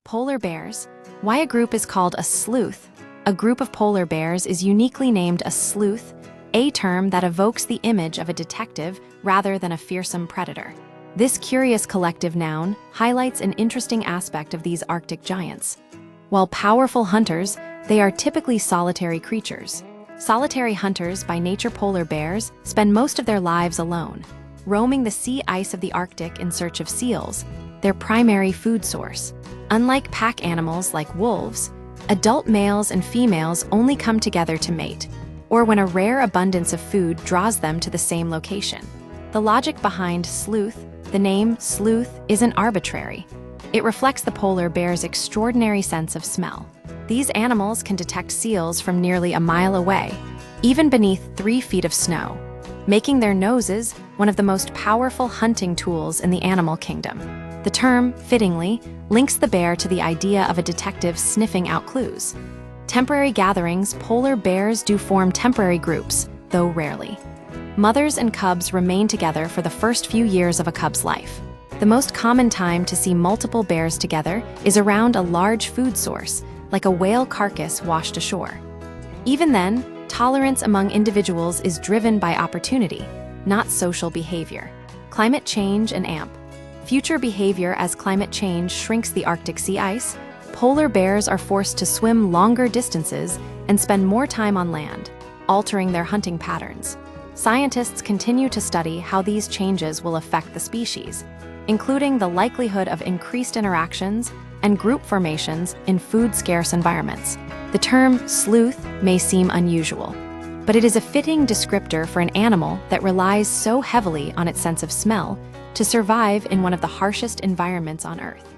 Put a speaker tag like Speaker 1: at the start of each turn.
Speaker 1: Polar bears. Why a group is called a sleuth? A group of polar bears is uniquely named a sleuth, a term that evokes the image of a detective rather than a fearsome predator. This curious collective noun highlights an interesting aspect of these Arctic giants. While powerful hunters, they are typically solitary creatures. Solitary hunters by nature, polar bears spend most of their lives alone, roaming the sea ice of the Arctic in search of seals, their primary food source. Unlike pack animals like wolves, adult males and females only come together to mate, or when a rare abundance of food draws them to the same location. The logic behind sleuth, the name sleuth, isn't arbitrary. It reflects the polar bear's extraordinary sense of smell. These animals can detect seals from nearly a mile away, even beneath 3 feet of snow, making their noses one of the most powerful hunting tools in the animal kingdom. The term, fittingly, links the bear to the idea of a detective sniffing out clues. Temporary gatherings, polar bears do form temporary groups, though rarely. Mothers and cubs remain together for the first few years of a cub's life. The most common time to see multiple bears together is around a large food source, like a whale carcass washed ashore. Even then, tolerance among individuals is driven by opportunity, not social behavior. Climate change and AMP. Future behavior. As climate change shrinks the Arctic sea ice, polar bears are forced to swim longer distances and spend more time on land, altering their hunting patterns. Scientists continue to study how these changes will affect the species, including the likelihood of increased interactions and group formations in food-scarce environments. The term sleuth may seem unusual, but it is a fitting descriptor for an animal that relies so heavily on its sense of smell to survive in one of the harshest environments on Earth.